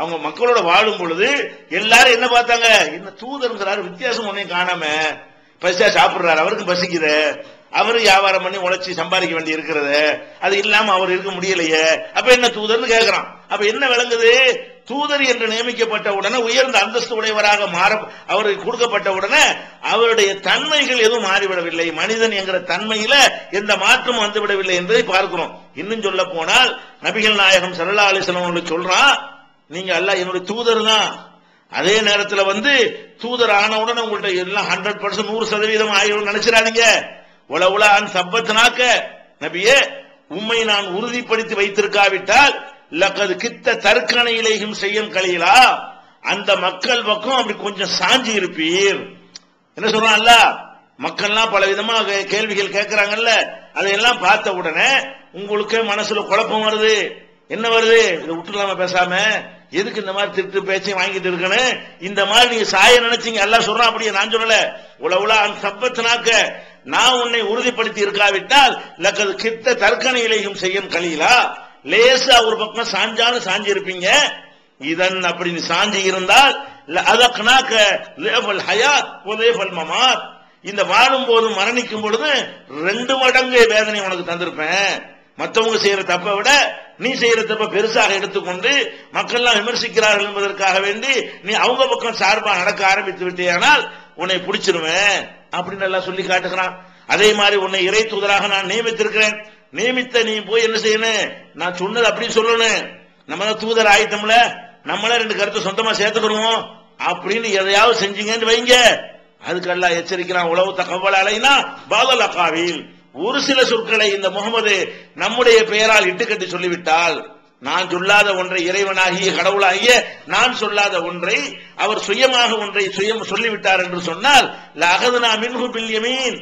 அவங்க மக்களோட வாழும் பொழுது எல்லாரும் என்ன பார்த்தாங்க, என்ன தூதருங்கிறாரு, வித்தியாசம் ஒன்னையும் காணாம பசியா சாப்பிடுறாரு, அவருக்கு பசிக்குது, அவரு வியாபாரம் பண்ணி உழைச்சி சம்பாதிக்க வேண்டி இருக்கிறது, அது இல்லாம அவர் இருக்க முடியலையே, அப்ப என்ன தூதர்னு கேட்கிறான். அப்ப என்ன விளங்குது, தூதர் என்று நியமிக்கப்பட்ட உடனே உயர்ந்த அந்தஸ்து உடையவராக மாற அவருக்கு கொடுக்கப்பட்ட உடனே அவருடைய தன்மைகள் எதுவும் மாறிவிடவில்லை, மனிதன் என்கிற தன்மையில எந்த மாற்றமும் வந்துவிடவில்லை என்பதை பார்க்கிறோம். இன்னும் சொல்ல போனால் நபிகள் நாயகம் ஸல்லல்லாஹு அலைஹி வஸல்லம் அவர்கள் சொல்றான், நீங்க அல்லாஹ் என்னுடைய தூதர் தான். அதே நேரத்தில் தூதர் ஆன உடனே உங்கள்ட்ட எல்லாம் 100% 100% ஆயிரும் நினைச்சிடாதீங்க. உலவுலான் சப்பத்னாக்க நபியே, உம்மை நான் உறுதிப்படுத்தி வைத்திருக்காவிட்டால் லக்கது கித்த தற்கணையிலேயும் செய்யும் கலையிலா, அந்த மக்கள் பக்கம் அப்படி கொஞ்சம் சாஞ்சி இருப்பீர். என்ன சொல்றான் அல்லாஹ், மக்கள்லாம் பல விதமா கேள்விகள் கேட்கிறாங்கல்ல, அதையெல்லாம் பார்த்த உடனே உங்களுக்கு மனசுல குழப்பம் வருது. என்ன வருது, இதை விட்டுலாம பேசாம எதுக்கு இந்த மாதிரி திருட்டு பேச்சையும் வாங்கிட்டு இருக்கணும், இந்த மாதிரி நீங்க சாய நினைச்சீங்க. அல்லாஹ் சொல்றான், அப்படியே நான் சொல்லல, உலவுலா சப்பத்னாக்க நான் உன்னை உறுதிப்படுத்தி இருக்காவிட்டால் லக்கது கித்த தற்கணையிலேயும் செய்யும் கலையிலா, லேசா ஒரு பக்கம் சாஞ்சாலும் சாஞ்சி இருப்பீங்க. இதன் அப்படின்னு சாஞ்சி இருந்தால் அதக்னாக லேபல் ஹயாத் லேபல் மமாத், இந்த வாழும் போது மரணிக்கும் பொழுது 2 மடங்கு வேதனை உனக்கு தந்திருப்பேன். மற்றவங்க செய்யற தப்பை விட நீ செய்யற தப்ப பெருசாக எடுத்துக்கொண்டு மக்கள்லாம் விமர்சிக்கிறார்கள் என்பதற்காக வேண்டி நீ அவங்க பக்கம் சார்பா நடக்க ஆரம்பித்து விட்டேனால் உன்னை பிடிச்சிருவேன் அப்படின்னு எல்லாம் சொல்லி காட்டுகிறான். அதே மாதிரி உன்னை இறை தூதராக நான் நியமித்திருக்கிறேன். நியமித்த நீ போய் என்ன செய்யணும், நான் சொன்னது அப்படி சொல்லணும். நம்ம தான் தூதர் ஆயிட்டோம்ல, நம்மள 2 கருத்தை சொந்தமா சேர்த்துக்கணும் அப்படின்னு எதையாவது செஞ்சீங்கன்னு வைங்க, அதுக்கு அல்லாஹ் எச்சரிக்கிறான். உலவு தகவல் அலைனா பாதல் அக்காவில், ஒரு சில சொற்களை இந்த முகமது நம்முடைய பெயரால் இட்டுக்கட்டி சொல்லிவிட்டால், நான் சொல்லாத ஒன்றை இறைவனாகிய கடவுளாகிய நான் சொல்லாத ஒன்றை அவர் சுயமாக ஒன்றை சொல்லிவிட்டார் என்று சொன்னால் லஅகதுனா மின்ஹு பில் யமீன்,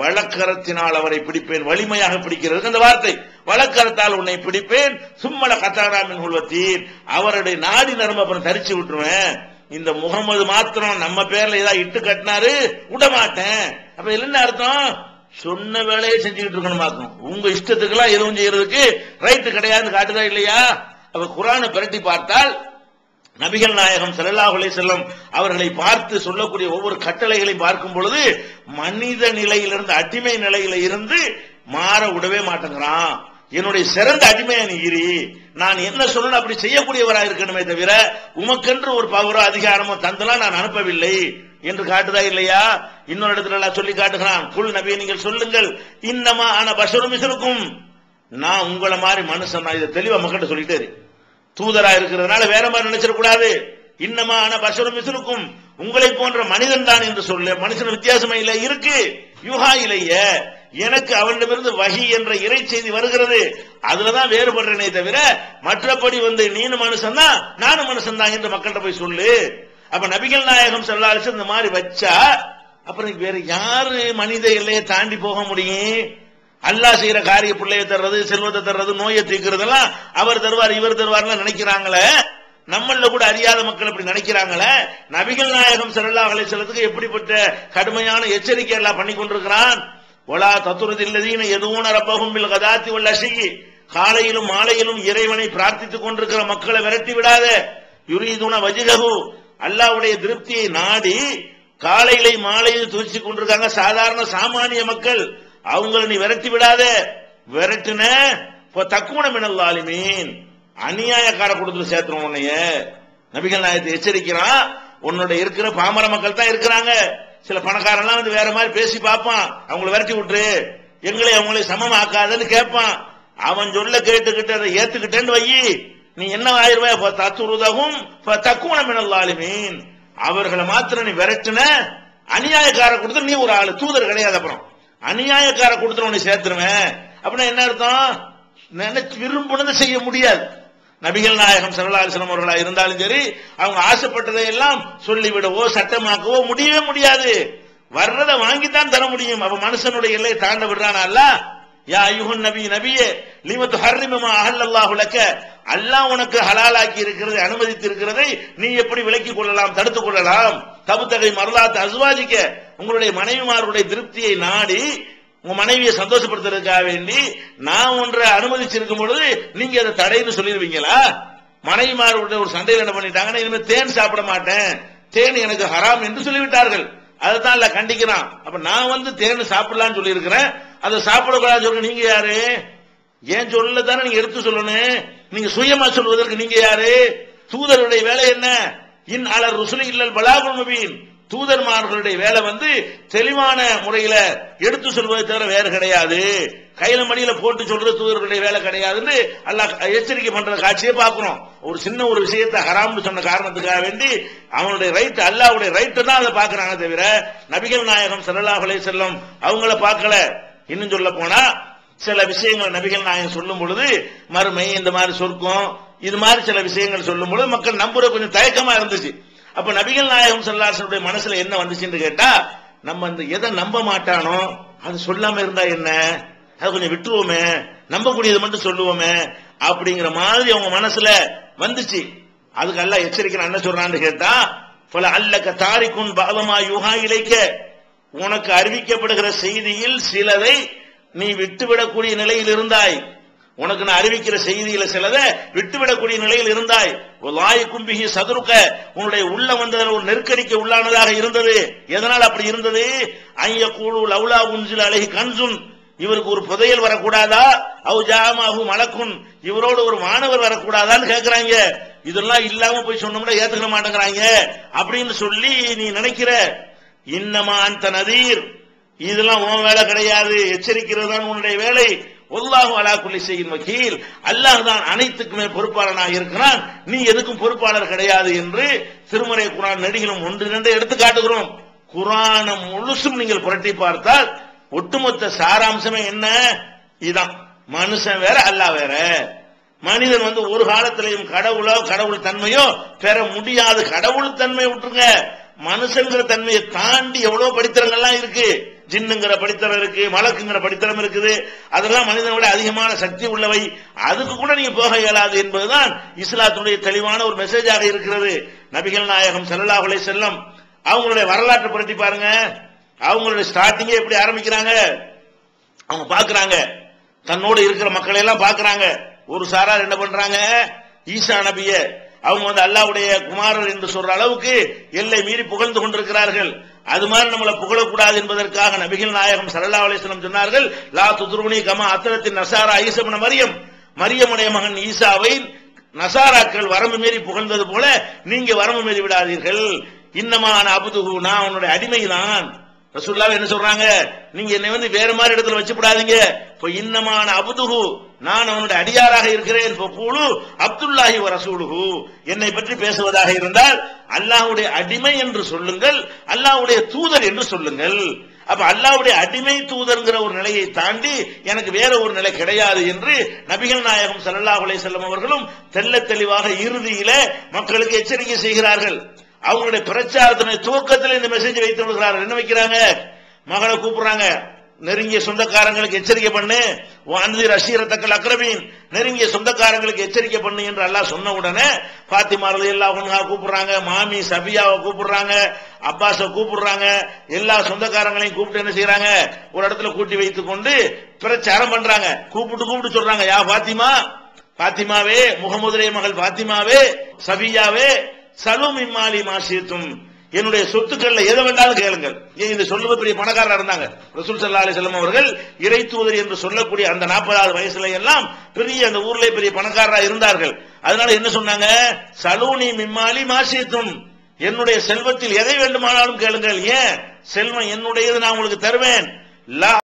வலக்கரத்தினால் அவரை பிடிப்பேன். வலிமையாக பிடிக்கிறது அந்த வார்த்தை, வலக்கரத்தால் உன்னை பிடிப்பேன். சும்மல கத்தானா மின்ஹுல் வத்தீன், அவருடைய நாடி நரம்பு அப்புறம் தரிச்சு விட்டுருவேன். இந்த முகமது மாத்திரம் நம்ம பேர்ல ஏதாவது இட்டு கட்டினாரு விடமாட்டேன். அப்ப என்ன அர்த்தம், சொன்ன வேலையை செஞ்சுக்கிட்டு இருக்கணும். உங்க இஷ்டத்துக்கு எல்லாம் எதுவும் செய்யறதுக்கு ரைட்டு கிடையாது காட்டுதா இல்லையா? அப்ப குர்ஆனை பிரட்டி பார்த்தால் நபிகள் நாயகம் ஸல்லல்லாஹு அலைஹி வஸல்லம் அவர்களை பார்த்து சொல்லக்கூடிய ஒவ்வொரு கட்டளைகளையும் பார்க்கும் பொழுது மனித நிலையிலிருந்து அடிமை நிலையில இருந்து மாற விடவே மாட்டேங்கிறான். என்னுடைய சிறந்த அடிமையா நீ இரு, நான் என்ன சொல்லணும் அப்படி செய்யக்கூடியவராக இருக்கணுமே தவிர உமக்கென்று ஒரு பவரோ அதிகாரமோ தந்தெல்லாம் நான் அனுப்பவில்லை என்று காட்டுதா இல்லையா? இன்னொரு இடத்துல எல்லாம் சொல்லி காட்டுகிறான், குல் நபியை நீங்கள் சொல்லுங்கள், இன்னமா ஆன பஷரும் மிஸ்லுக்கும், நான் உங்களை மாதிரி மனுஷன். நான் இதை தெளிவா மக்கள்கிட்ட சொல்லிட்டே தூதரா இருக்கிறதுனால வேற மாதிரி நினைச்சிடக்கூடாது. இன்னமா ஆன பஷரும் மிஸ்லுக்கும், உங்களை போன்ற மனிதன் தான் என்று சொல்ல, மனுஷன் வித்தியாசமே இல்லை இருக்கு. யுஹா இலைய, எனக்கு அவனிடமிருந்து வஹி என்ற இறை செய்தி வருகிறது, அதுலதான் வேறுபடுறேனே தவிர மற்றபடி நீனும் மனுஷன் தான் நானும் மனுஷன் தான் என்று மக்கள்கிட்ட போய் சொல்லு. அப்ப நபிகள் நாயகம் ஸல்லல்லாஹு அலைஹி வஸல்லம் இந்த மாதிரி வச்சா அப்புறம் வேற யாரு மனித எல்லையை தாண்டி போக முடியும்? அல்லாஹ் செய்யற காரிய பிள்ளையை தர்றது, செல்வத்தை தர்றது, நோயை தீர்க்கிறதெல்லாம் அவர் தருவார் இவர் தருவார்லாம் நினைக்கிறாங்களே, நம்மள கூட அறியாத மக்கள் அப்படி நினைக்கிறாங்களே. நபிகள் நாயகம் ஸல்லல்லாஹு அலைஹி வஸல்லத்துக்கு எப்படிப்பட்ட கடுமையான எச்சரிக்கை எல்லாம் பண்ணி கொண்டிருக்கிறான். வலா தத்ருதில்லதீன யதுன ரப்பஹும் பில் கதாத்தி வல் அஷி, காலையிலும் மாலையிலும் இறைவனை பிரார்த்தித்துக் கொண்டிருக்கிற மக்களை விரட்டி விடாத. யுரீதுன வஜ்ஹஹு, அல்லாஹ்வுடைய திருப்தியை நாடி காலையிலை மாலையில் துதிச்சு கொண்டிருக்காங்க சாதாரண சாமானிய மக்கள், அவங்களை நீ விரட்டி விடாத. விரட்டுன தக்குன மினல் ஸாலிமீன், அநியாயக்கார கூட்டத்தில் சேர்த்துறோம் உன்னைய. நபிகள் நாயகத்தை எச்சரிக்கிறான், உன்னோட இருக்கிற பாமர மக்கள் தான் இருக்கிறாங்க, சில பணக்காரன்லாம் வேற மாதிரி பேசி பார்ப்பான், அவங்களை விரட்டி விட்டுரு, எங்களை அவங்களை சமமாக்காதன்னு கேட்பான். அவன் சொல்ல கேட்டுக்கிட்டு அதை ஏத்துக்கிட்டேன்னு வை, நீ என்ன ஆயிருவ, தத்துருதகும் தக்குன மினல் ஸாலிமீன், அவர்களை மாத்திரம் நீ விரட்டுன. அநியாயக்கார கொடுத்து நீ ஒரு ஆளு, தூதர் கிடையாது. அப்புறம் அநியாயக்கார கொடுத்து உன்னை சேர்த்துருவேன் அப்படின்னா என்ன அர்த்தம்? நினைச்சு விரும்புனதை செய்ய முடியாது. நபிகள் நாயகம் ஸல்லல்லாஹு அலைஹி வஸல்லம் அவர்களா இருந்தாலும் சரி, அவங்க ஆசைப்பட்டதை எல்லாம் சொல்லிவிடவோ சட்டமாக்கவோ முடியவே முடியாது. வர்றதை வாங்கித்தான் தர முடியும். அப்ப மனுஷனுடைய எல்லையை தாண்ட விடுறானா அல்லாஹ்? யா அய்யுஹன் நபி, நபியே லிம துஹர்ரிமு மா அஹல்லல்லாஹு லக, அல்லாஹ் உனக்கு ஹலாலாக்கி இருக்கிறதை அனுமதித்து இருக்கிறதை நீ எப்படி விலக்கிக் கொள்ளலாம், தடுத்துக் கொள்ளலாம்? தபுத்தகை மர்லாத் அஸ்வாஜிக்க, உங்களுடைய மனைவிமாருடைய திருப்தியை நாடி உங்க மனைவியை சந்தோஷப்படுத்துறதுக்காக வேண்டி நான் ஒன்றை அனுமதிச்சிருக்கும் பொழுது நீங்க அதை தடைன்னு சொல்லிடுவீங்களா? மனைவிமாரோட ஒரு சண்டையில் என்ன பண்ணிட்டாங்கன்னா, இனிமேல் தேன் சாப்பிட மாட்டேன், தேன் எனக்கு ஹராம் என்று சொல்லிவிட்டார்கள். அதைத்தான் இல்ல கண்டிக்கிறான். அப்ப நான் வந்து தேன் சாப்பிடலாம்னு சொல்லி இருக்கிறேன், அதை சாப்பிடக்கூடாது சொல்ல நீங்க யாரு? ஏன் சொல்ல தானே நீங்க எடுத்து சொல்லணும். நீங்க சுயமா சொல்வதற்கு நீங்க யாரு? தூதருடைய வேலை என்ன? இன் அலர் ருசுலி இல்லல் பலாகுல் முபீன். தூதர்மார்களுடைய வேலை வந்து தெளிவான முறையில எடுத்து சொல்வதை தவிர வேறு கிடையாது. கையில மடியில போட்டு சொல்றது தூதர்களுடைய வேலை கிடையாதுன்னு அல்லாஹ் எச்சரிக்கை பண்ற காட்சியை பார்க்கிறோம். ஒரு சின்ன ஒரு விஷயத்தை ஹராம்னு சொன்ன காரணத்துக்காக வேண்டி அவனுடைய ரைட், அல்லாஹ்வுடைய ரைட் தான் அதை பார்க்கறாங்க தவிர நபிகள் நாயகம் ஸல்லல்லாஹு அலைஹி வஸல்லம் அவங்கள பார்க்கல. இன்னும் சொல்ல போனா சில விஷயங்கள் நபிகள் நாயகம் சொல்லும் பொழுது, மறுமை, இந்த மாதிரி சொர்க்கம், இது மாதிரி சில விஷயங்கள் சொல்லும் பொழுது மக்கள் நம்புற கொஞ்சம் தயக்கமா இருந்துச்சு. அப்ப நபிகள் நாயகம் ஸல்லல்லாஹு அலைஹி வஸல்லம் மனசுல என்ன வந்துச்சுன்னு கேட்டா, நம்ம இந்த எதை நம்ப மாட்டானோ அது சொல்லாம இருந்தா என்ன, அதை கொஞ்சம் விட்டுருவோமே, நம்பக்கூடியது மட்டும் சொல்லுவோமே அப்படிங்கிற மாதிரி அவங்க மனசுல வந்துச்சு. அதுக்கு அல்லாஹ் எச்சரிக்கிறான். என்ன சொல்றான்னு கேட்டா, ஃபல அல்லக தாரிகுன் பஅதமா யுஹா இலைக்க, உனக்கு அறிவிக்கப்படுகிற செய்தியில் சிலதை நீ விட்டுவிடக்கூடிய நிலையில் இருந்தாய். உனக்கு நான் அறிவிக்கிற செய்தியில சிலதை விட்டுவிடக்கூடிய நிலையில் இருந்தாய். வாய்க்கும் பிஹி சதுருக்க, உன்னுடைய உள்ள வந்ததில் ஒரு நெருக்கடிக்கு உள்ளானதாக இருந்தது. எதனால் அப்படி இருந்தது? ஐய கூழு லவுலா உன்சில் அழகி கன்சுன், இவருக்கு ஒரு புதையல் வரக்கூடாதா? அவு ஜாமாஹு மலக்குன், இவரோடு ஒரு மாணவர் வரக்கூடாதான்னு கேட்கிறாங்க. இதெல்லாம் இல்லாம போய் சொன்னோம்னா ஏத்துக்க மாட்டேங்கிறாங்க அப்படின்னு சொல்லி நீ நினைக்கிற. இன்னமா அந்த நதீர், இதெல்லாம் உன் வேலை கிடையாது, எச்சரிக்கிறது தான் உன்னுடைய வேலை. வல்லாஹு அலா குல்லி ஷைஇன் வக்கீல், அல்லாஹ் தான் அனைத்துக்குமே பொறுப்பாளனாக இருக்கிறான், நீ எதுக்கும் பொறுப்பாளர் கிடையாது என்று திருமறை குர்ஆன் நெடுகிலும் ஒன்று இரண்டு எடுத்து காட்டுகிறோம். குர்ஆனை முழுசும் நீங்கள் புரட்டி பார்த்தால் ஒட்டுமொத்த சாராம்சமே என்ன? இதான், மனுஷன் வேற அல்லாஹ் வேற. மனிதன் வந்து ஒரு காலத்திலையும் கடவுளோ கடவுள் தன்மையோ பெற முடியாது. கடவுள் தன்மை விட்டுருங்க, மனுஷங்கிற தன்மையை தாண்டி எவ்வளவு படித்தரங்கள்லாம் இருக்கு. ஜின்னுங்கிற படித்தரம் இருக்கு, மலக்குங்கிற படித்தரம் இருக்குது. அதெல்லாம் மனிதனோட அதிகமான சக்தி உள்ளவை. அதுக்கு கூட நீங்க போக இயலாது என்பதுதான் இஸ்லாத்துடைய தெளிவான ஒரு மெசேஜாக இருக்கிறது. நபிகள் நாயகம் ஸல்லல்லாஹு அலைஹி வஸல்லம் அவங்களுடைய வரலாற்றை புரட்டி பாருங்க. அவங்களுடைய ஸ்டார்டிங்கே எப்படி ஆரம்பிக்கிறாங்க? அவங்க பாக்குறாங்க, தன்னோடு இருக்கிற மக்களை எல்லாம் பாக்குறாங்க. ஒரு சாரார் என்ன பண்றாங்க, ஈசா நபிய அவங்க வந்து அல்லாஹ்வுடைய குமாரர் என்று சொல்ற அளவுக்கு எல்லை மீறி புகழ்ந்து கொண்டிருக்கிறார்கள். அது மாதிரி நம்மளை புகழக்கூடாது என்பதற்காக நபிகள் நாயகம் ஸல்லல்லாஹு அலைஹி வஸல்லம் சொன்னார்கள், லா துத்ருனி கமா அத்ரத்தின் நசாரா ஈஸா இப்னு மரியம், மரியமுடைய மகன் ஈசாவை நசாராக்கள் வரம்பு மீறி புகழ்ந்தது போல நீங்க வரம்பு மீறி விடாதீர்கள். இன்னமான அபுதுஹு, நான் உன்னுடைய அடிமைதான். ரசூலுல்லாஹ் என்ன சொல்றாங்க, நீங்க என்னை வந்து வேற மாதிரி இடத்துல வச்சு விடாதீங்க. இப்போ இன்னமான அபுதுஹு, நான் அவனுடைய அடியாராக இருக்கிறேன். கூலு அப்துல்லாஹி வ ரசூலுஹு, என்னை பற்றி பேசுவதாக இருந்தால் அல்லாஹ்வுடைய அடிமை என்று சொல்லுங்கள், அல்லாஹ்வுடைய தூதர் என்று சொல்லுங்கள். அப்ப அல்லாஹ்வுடைய அடிமை தூதர்ங்கிற ஒரு நிலையை தாண்டி எனக்கு வேற ஒரு நிலை கிடையாது என்று நபிகள் நாயகம் ஸல்லல்லாஹு அலைஹி வஸல்லம் அவர்களும் தெள்ளத் தெளிவாக இறுதியில மக்களுக்கு எச்சரிக்கை செய்கிறார்கள். அவங்களுடைய பிரச்சாரத்தினுடைய துவக்கத்தில் இந்த மெசேஜ் வைத்து விடுகிறார்கள். என்ன வைக்கிறாங்க, மகளை கூப்பிடுறாங்க, நெருங்கிய சொந்தக்காரங்களுக்கு எச்சரிக்கை பண்ணு, அன்சிர் அஷீரத்தக்கல் அக்ரபீன், நெருங்கிய சொந்தக்காரங்களுக்கு எச்சரிக்கை பண்ணு என்று அல்லாஹ் சொன்ன உடனே ஃபாத்திமா ரலியல்லாஹு அன்ஹா கூப்பிடுறாங்க, மாமி சபியாவை கூப்பிடுறாங்க, அப்பாஸை கூப்பிடுறாங்க, எல்லா சொந்தக்காரங்களையும் கூப்பிட்டு என்ன செய்யறாங்க, ஒரு இடத்துல கூட்டி வைத்துக் கொண்டு பிரச்சாரம் பண்றாங்க. கூப்பிட்டு சொல்றாங்க, யா ஃபாத்திமா, ஃபாத்திமாவே, முகமதுடைய மகள் ஃபாத்திமாவே, சபியாவே, சலும் இம்மாலி மாசியத்தும், என்னுடைய சொத்துக்கள்ல எதை வேண்டாலும் கேளுங்கள். இந்த சொல்லுவது பெரிய பணக்காரா இருந்தாங்க. ரசூல் ஸல்லல்லாஹு அலைஹி வஸல்லம் அவர்கள் இறை தூதர் என்று சொல்லக்கூடிய அந்த 40வது வயசுல எல்லாம் பெரிய அந்த ஊர்ல பெரிய பணக்காரரா இருந்தார்கள். அதனால என்ன சொன்னாங்க, சலூனி மிம்மாலி மாசியத்தும், என்னுடைய செல்வத்தில் எதை வேண்டுமானாலும் கேளுங்கள். ஏன், செல்வம் என்னுடையது, நான் உங்களுக்கு தருவேன். லா